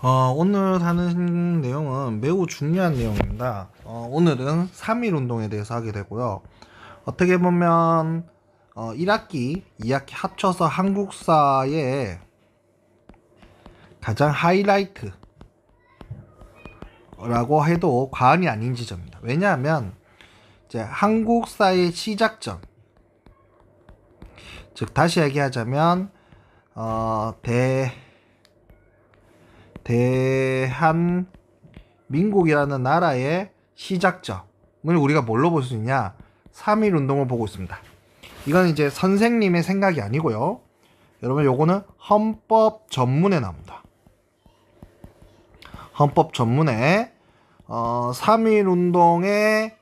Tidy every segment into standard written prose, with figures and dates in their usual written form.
오늘 하는 내용은 매우 중요한 내용입니다. 오늘은 3.1 운동에 대해서 하게 되고요. 어떻게 보면 1학기, 2학기 합쳐서 한국사의 가장 하이라이트라고 해도 과언이 아닌 지점입니다. 왜냐하면 이제 한국사의 시작점, 즉 다시 얘기하자면 대한민국이라는 나라의 시작점을 우리가 뭘로 볼 수 있냐? 3.1 운동을 보고 있습니다. 이건 이제 선생님의 생각이 아니고요. 여러분, 요거는 헌법 전문에 나옵니다. 헌법 전문에 3.1 운동의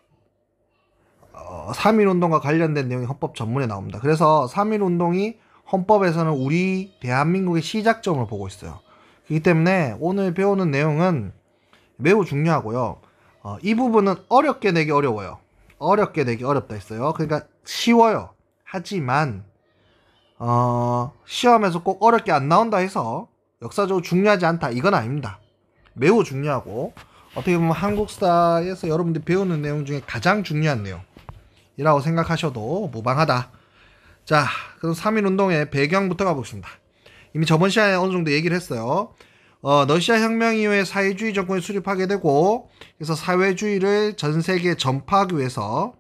3.1 운동과 관련된 내용이 헌법 전문에 나옵니다. 그래서 3.1 운동이 헌법에서는 우리 대한민국의 시작점을 보고 있어요. 그렇기 때문에 오늘 배우는 내용은 매우 중요하고요. 이 부분은 어렵게 내기 어려워요. 어렵게 내기 어렵다 했어요. 그러니까 쉬워요. 하지만 시험에서 꼭 어렵게 안 나온다 해서 역사적으로 중요하지 않다, 이건 아닙니다. 매우 중요하고 어떻게 보면 한국사에서 여러분들이 배우는 내용 중에 가장 중요한 내용이라고 생각하셔도 무방하다. 자, 그럼 3.1 운동의 배경부터 가보겠습니다. 이미 저번 시간에 어느 정도 얘기를 했어요. 러시아 혁명 이후에 사회주의 정권이 수립하게 되고, 그래서 사회주의를 전 세계에 전파하기 위해서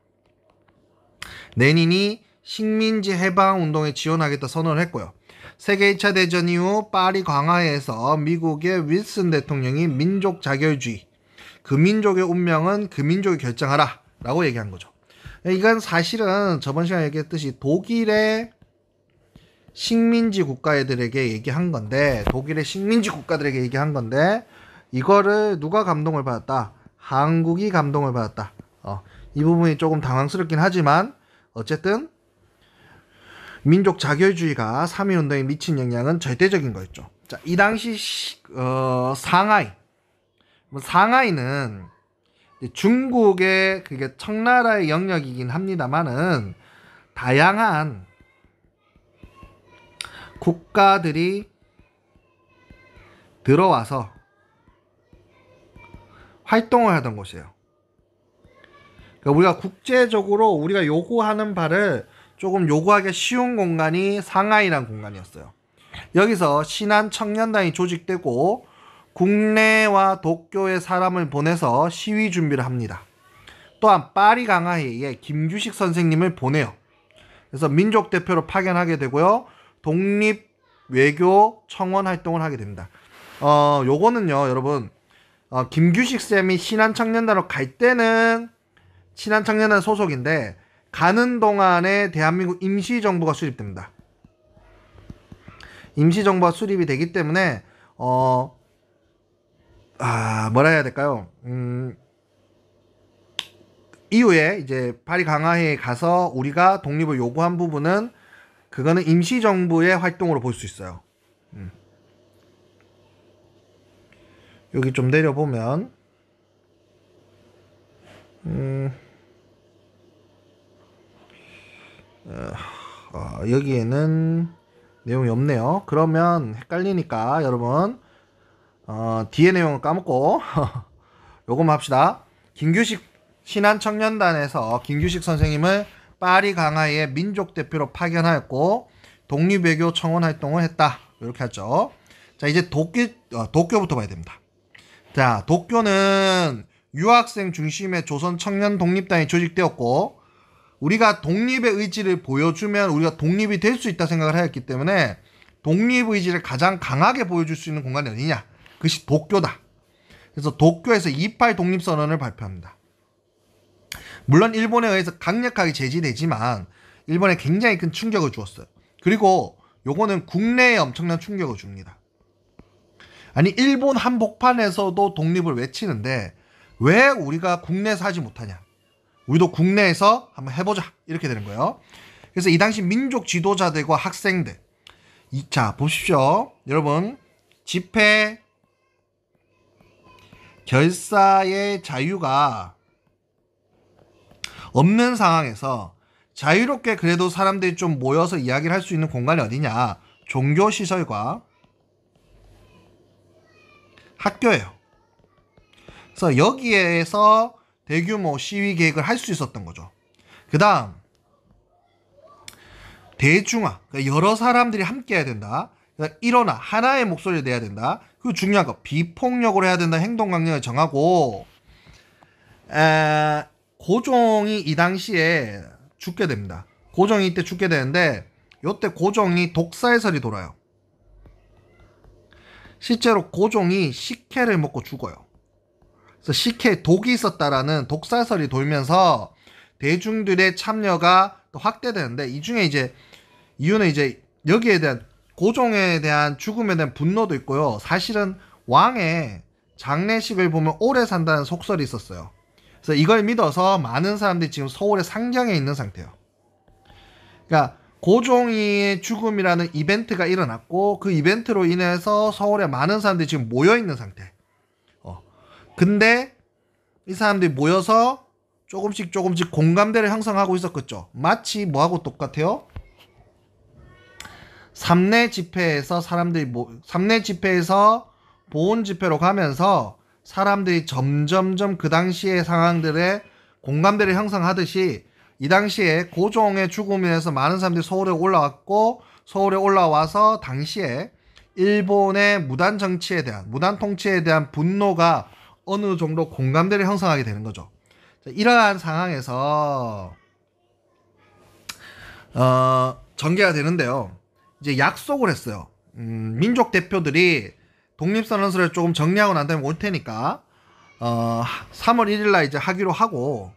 레닌이 식민지 해방 운동에 지원하겠다 선언을 했고요. 세계 2차 대전 이후 파리 광화회에서 미국의 윌슨 대통령이 민족 자결주의, 그 민족의 운명은 그 독일이 결정하라 라고 얘기한 거죠. 이건 사실은 저번 시간에 얘기했듯이 독일의 식민지 국가들에게 얘기한 건데, 독일의 식민지 국가들에게 얘기한 건데, 이거를 누가 감동을 받았다? 한국이 감동을 받았다. 이 부분이 조금 당황스럽긴 하지만 어쨌든 민족 자결주의가 3.1 운동에 미친 영향은 절대적인 거였죠. 자, 이 당시 상하이는 중국의 그게 청나라의 영역이긴 합니다만은 다양한 국가들이 들어와서 활동을 하던 곳이에요. 그러니까 우리가 국제적으로 우리가 요구하는 바를 조금 요구하기 쉬운 공간이 상하이라는 공간이었어요. 여기서 신한 청년단이 조직되고 국내와 도쿄에 사람을 보내서 시위 준비를 합니다. 또한 파리 강화회에 김규식 선생님을 보내요. 그래서 민족 대표로 파견하게 되고요. 독립 외교 청원 활동을 하게 됩니다. 요거는요, 여러분, 김규식 쌤이 신한청년단으로 갈 때는 신한청년단 소속인데, 가는 동안에 대한민국 임시정부가 수립됩니다. 임시정부가 수립이 되기 때문에 뭐라 해야 될까요? 이후에 이제 파리 강화회에 가서 우리가 독립을 요구한 부분은 그거는 임시정부의 활동으로 볼 수 있어요. 여기 좀 내려보면 여기에는 내용이 없네요. 그러면 헷갈리니까 여러분 뒤에 내용을 까먹고 요것만 합시다. 김규식 신한청년단에서 김규식 선생님을 파리 강화회의 민족 대표로 파견하였고 독립외교 청원 활동을 했다. 이렇게 하죠. 자, 이제 도쿄부터 봐야 됩니다. 자, 도쿄는 유학생 중심의 조선 청년 독립단이 조직되었고, 우리가 독립의 의지를 보여주면 우리가 독립이 될 수 있다 생각을 하였기 때문에 독립의지를 가장 강하게 보여줄 수 있는 공간이 어디냐? 그것이 도쿄다. 그래서 도쿄에서 2.8 독립선언을 발표합니다. 물론 일본에 의해서 강력하게 제지되지만 일본에 굉장히 큰 충격을 주었어요. 그리고 요거는 국내에 엄청난 충격을 줍니다. 아니, 일본 한복판에서도 독립을 외치는데 왜 우리가 국내에서 하지 못하냐? 우리도 국내에서 한번 해보자, 이렇게 되는 거예요. 그래서 이 당시 민족 지도자들과 학생들, 자 보십시오 여러분, 집회 결사의 자유가 없는 상황에서 자유롭게 그래도 사람들이 좀 모여서 이야기를 할 수 있는 공간이 어디냐? 종교시설과 학교예요. 그래서 여기에서 대규모 시위 계획을 할 수 있었던 거죠. 그 다음 대중화, 그러니까 여러 사람들이 함께 해야 된다. 그러니까 일어나 하나의 목소리를 내야 된다. 그리고 중요한 거 비폭력으로 해야 된다. 행동 강령을 정하고 고종이 이 당시에 죽게 됩니다. 고종이 이때 죽게 되는데 요때 고종이 독사의설이 돌아요. 실제로 고종이 식혜를 먹고 죽어요. 그래서 식혜에 독이 있었다라는 독사설이 돌면서 대중들의 참여가 또 확대되는데 이 중에 이제 이유는 이제 여기에 대한 고종에 대한 죽음에 대한 분노도 있고요. 사실은 왕의 장례식을 보면 오래 산다는 속설이 있었어요. 그래서 이걸 믿어서 많은 사람들이 지금 서울의 상경에 있는 상태예요. 그러니까 고종의 죽음이라는 이벤트가 일어났고 그 이벤트로 인해서 서울에 많은 사람들이 지금 모여 있는 상태. 근데 이 사람들이 모여서 조금씩 공감대를 형성하고 있었겠죠. 마치 뭐하고 똑같아요? 삼내 집회에서 삼내 집회에서 보온 집회로 가면서 사람들이 점점점 그 당시의 상황들에 공감대를 형성하듯이 이 당시에 고종의 죽음에 인해서 많은 사람들이 서울에 올라왔고 서울에 올라와서 당시에 일본의 무단 정치에 대한 무단 통치에 대한 분노가 어느 정도 공감대를 형성하게 되는 거죠. 이러한 상황에서 전개가 되는데요. 이제 약속을 했어요. 민족 대표들이 독립선언서를 조금 정리하고 난 다음에 올 테니까 3월 1일날 이제 하기로 하고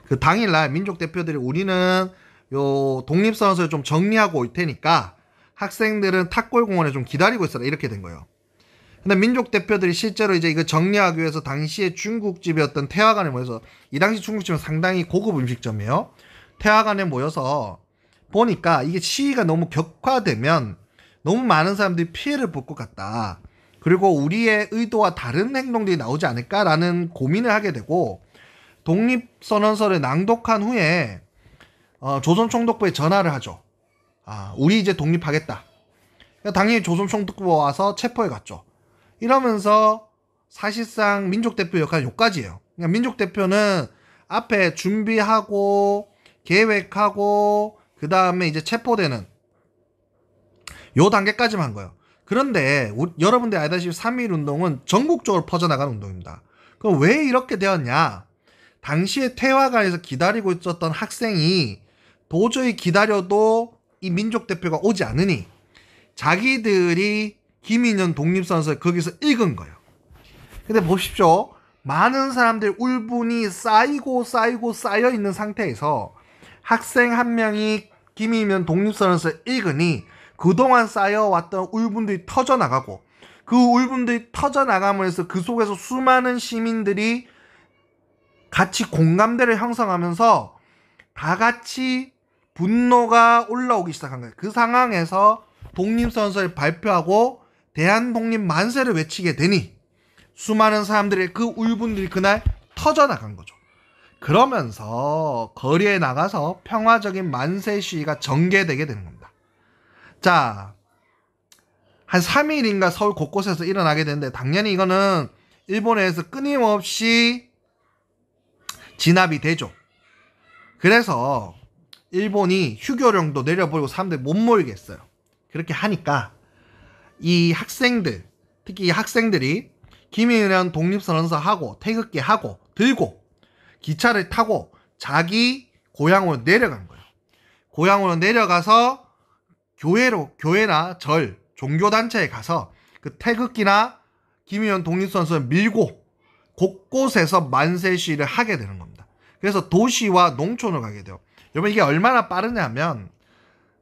그 당일날 민족 대표들이 우리는 요 독립선언서를 좀 정리하고 올 테니까 학생들은 탁골공원에 좀 기다리고 있어라 이렇게 된 거예요. 근데 민족 대표들이 실제로 이제 이거 정리하기 위해서 당시에 중국집이었던 태화관에 모여서 이 당시 중국집은 상당히 고급 음식점이에요. 태화관에 모여서 보니까 이게 시위가 너무 격화되면 너무 많은 사람들이 피해를 볼 것 같다. 그리고 우리의 의도와 다른 행동들이 나오지 않을까라는 고민을 하게 되고 독립선언서를 낭독한 후에 조선총독부에 전화를 하죠. 우리 이제 독립하겠다. 당연히 조선총독부가 와서 체포해 갔죠. 이러면서 사실상 민족대표 역할은 여기까지예요. 그러니까 민족대표는 앞에 준비하고 계획하고 그 다음에 이제 체포되는 요 단계까지만 한 거예요. 그런데 여러분들 알다시피 3.1운동은 전국적으로 퍼져나가는 운동입니다. 그럼 왜 이렇게 되었냐? 당시에 태화관에서 기다리고 있었던 학생이 도저히 기다려도 이 민족대표가 오지 않으니 자기들이 김인현 독립선언서를 거기서 읽은 거예요. 근데 보십시오. 많은 사람들 울분이 쌓여 있는 상태에서 학생 한 명이 김인현 독립선언서를 읽으니 그동안 쌓여왔던 울분들이 터져나가고 그 울분들이 터져나가면서 그 속에서 수많은 시민들이 같이 공감대를 형성하면서 다 같이 분노가 올라오기 시작한 거예요. 그 상황에서 독립선언서를 발표하고 대한독립 만세를 외치게 되니 수많은 사람들의 그 울분들이 그날 터져나간 거죠. 그러면서 거리에 나가서 평화적인 만세 시위가 전개되게 되는 겁니다. 자, 한 3일인가 서울 곳곳에서 일어나게 되는데 당연히 이거는 일본에서 끊임없이 진압이 되죠. 그래서 일본이 휴교령도 내려버리고 사람들이 못 모이게 했어요. 그렇게 하니까 이 학생들, 특히 이 학생들이 김일현 독립선언서 하고 태극기 하고 들고 기차를 타고 자기 고향으로 내려간 거예요. 고향으로 내려가서 교회나 절, 종교단체에 가서 그 태극기나 김일현 독립선언서를 밀고 곳곳에서 만세 시위를 하게 되는 겁니다. 그래서 도시와 농촌을 가게 돼요. 여러분 이게 얼마나 빠르냐면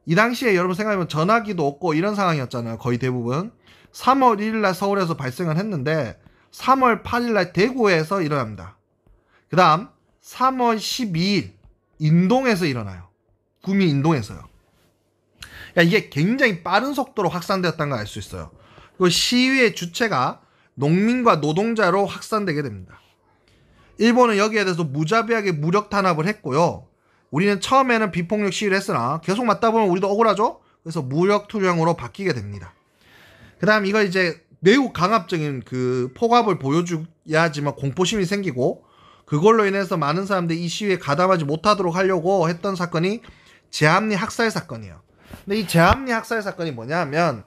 이 당시에 여러분 생각해보면 전화기도 없고 이런 상황이었잖아요. 거의 대부분 3월 1일날 서울에서 발생을 했는데 3월 8일날 대구에서 일어납니다. 그 다음 3월 12일 인동에서 일어나요. 구미 인동에서요. 이게 굉장히 빠른 속도로 확산되었다는 걸 알 수 있어요. 그리고 시위의 주체가 농민과 노동자로 확산되게 됩니다. 일본은 여기에 대해서 무자비하게 무력 탄압을 했고요. 우리는 처음에는 비폭력 시위를 했으나 계속 맞다 보면 우리도 억울하죠? 그래서 무력 투쟁으로 바뀌게 됩니다. 그 다음 이걸 이제 매우 강압적인 그 폭압을 보여줘야지만 공포심이 생기고, 그걸로 인해서 많은 사람들이 이 시위에 가담하지 못하도록 하려고 했던 사건이 제암리 학살 사건이에요. 근데 이 제암리 학살 사건이 뭐냐 하면,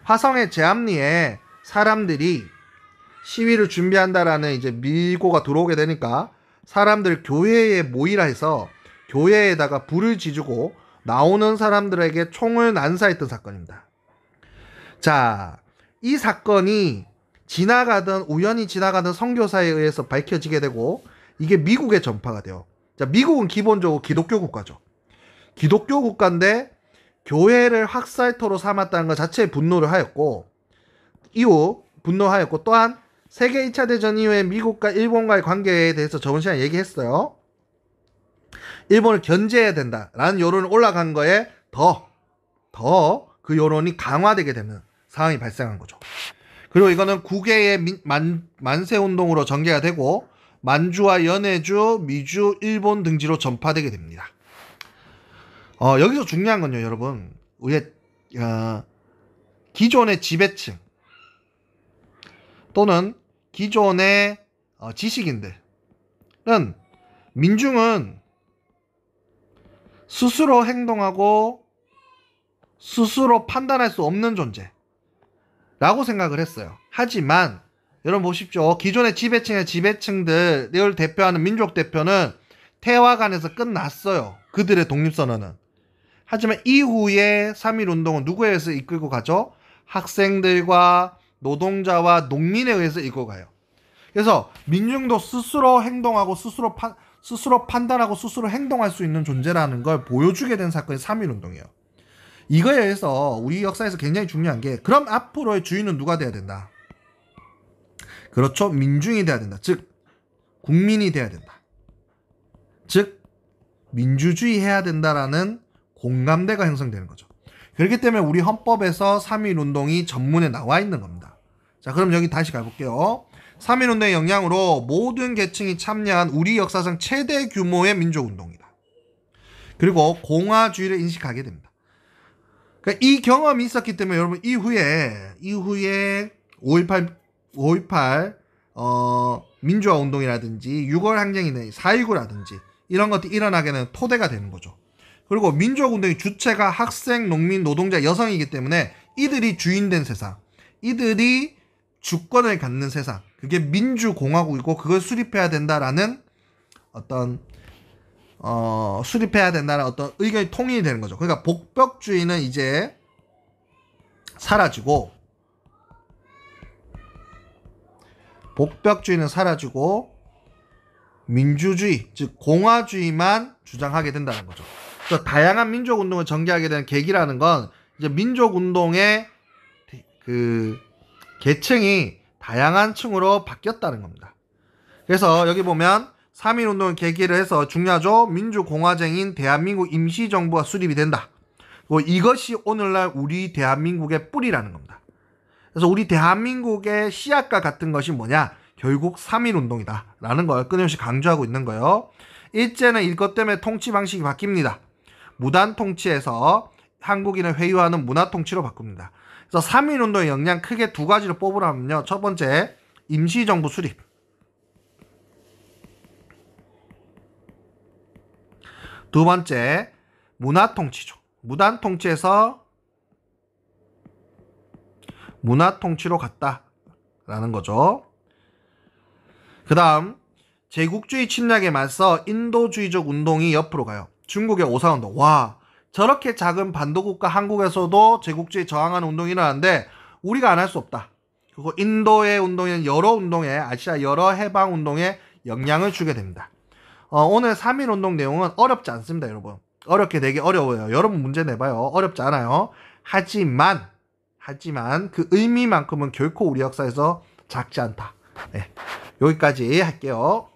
화성의 제암리에 사람들이 시위를 준비한다라는 이제 밀고가 들어오게 되니까 사람들 교회에 모이라 해서 교회에다가 불을 지르고 나오는 사람들에게 총을 난사했던 사건입니다. 자, 이 사건이 우연히 지나가던 선교사에 의해서 밝혀지게 되고, 이게 미국에 전파가 돼요. 자, 미국은 기본적으로 기독교 국가죠. 기독교 국가인데 교회를 학살터로 삼았다는 것 자체에 분노를 하였고, 또한 세계 2차 대전 이후에 미국과 일본과의 관계에 대해서 저번 시간에 얘기했어요. 일본을 견제해야 된다라는 여론이 올라간 거에 더 그 여론이 강화되게 되는 상황이 발생한 거죠. 그리고 이거는 국외의 만세운동으로 전개가 되고, 만주와 연해주, 미주, 일본 등지로 전파되게 됩니다. 여기서 중요한 건요, 여러분. 우리의 기존의 지배층 또는 기존의 지식인들은, 민중은 스스로 행동하고 스스로 판단할 수 없는 존재라고 생각을 했어요. 하지만 여러분 보십시오. 기존의 지배층들을 대표하는 민족 대표는 태화관에서 끝났어요. 그들의 독립선언은. 하지만 이후에 3.1운동은 누구에 의해서 이끌고 가죠? 학생들과 노동자와 농민에 의해서 이끌고 가요. 그래서 민중도 스스로 행동하고 스스로 판단하고 스스로 행동할 수 있는 존재라는 걸 보여주게 된 사건이 3.1운동이에요. 이거에 의해서 우리 역사에서 굉장히 중요한 게, 그럼 앞으로의 주인은 누가 돼야 된다? 그렇죠. 민중이 돼야 된다. 즉 국민이 돼야 된다. 즉 민주주의 해야 된다라는 공감대가 형성되는 거죠. 그렇기 때문에 우리 헌법에서 3.1운동이 전문에 나와 있는 겁니다. 자, 그럼 여기 다시 가볼게요. 3.1운동의 영향으로 모든 계층이 참여한 우리 역사상 최대 규모의 민족운동이다. 그리고 공화주의를 인식하게 됩니다. 그러니까 이 경험이 있었기 때문에 여러분 이후에 5.18 민주화 운동이라든지 6월 항쟁이나 4.19라든지 이런 것들이 일어나게 되는 토대가 되는 거죠. 그리고 민족운동의 주체가 학생, 농민, 노동자, 여성이기 때문에 이들이 주인된 세상, 이들이 주권을 갖는 세상, 그게 민주공화국이고 그걸 수립해야 된다라는 어떤 의견이 통일이 되는 거죠. 그러니까 복벽주의는 이제 사라지고 민주주의, 즉 공화주의만 주장하게 된다는 거죠. 그래서 다양한 민족운동을 전개하게 되는 계기라는 건 이제 민족운동의 그 계층이 다양한 층으로 바뀌었다는 겁니다. 그래서 여기 보면 3.1운동을 계기로 해서 중요하죠. 민주공화정인 대한민국 임시정부가 수립이 된다. 그리고 이것이 오늘날 우리 대한민국의 뿌리라는 겁니다. 그래서 우리 대한민국의 씨앗과 같은 것이 뭐냐? 결국 3.1운동이다 라는 걸 끊임없이 강조하고 있는 거예요. 일제는 이것 때문에 통치 방식이 바뀝니다. 무단 통치에서 한국인을 회유하는 문화 통치로 바꿉니다. 그래서 3.1운동의 역량 크게 두 가지로 뽑으라면요. 첫 번째, 임시정부 수립. 두 번째, 문화 통치죠. 무단 통치에서 문화 통치로 갔다라는 거죠. 그 다음, 제국주의 침략에 맞서 인도주의적 운동이 옆으로 가요. 중국의 오사운동. 와, 저렇게 작은 반도국가 한국에서도 제국주의에 저항하는 운동이 일어나는데 우리가 안 할 수 없다. 그리고 인도의 운동에는 여러 운동에, 아시아 여러 해방 운동에 영향을 주게 됩니다. 오늘 3.1운동 내용은 어렵지 않습니다, 여러분. 어렵게 되게 어려워요. 여러분 문제 내봐요. 어렵지 않아요. 하지만 그 의미만큼은 결코 우리 역사에서 작지 않다. 네, 여기까지 할게요.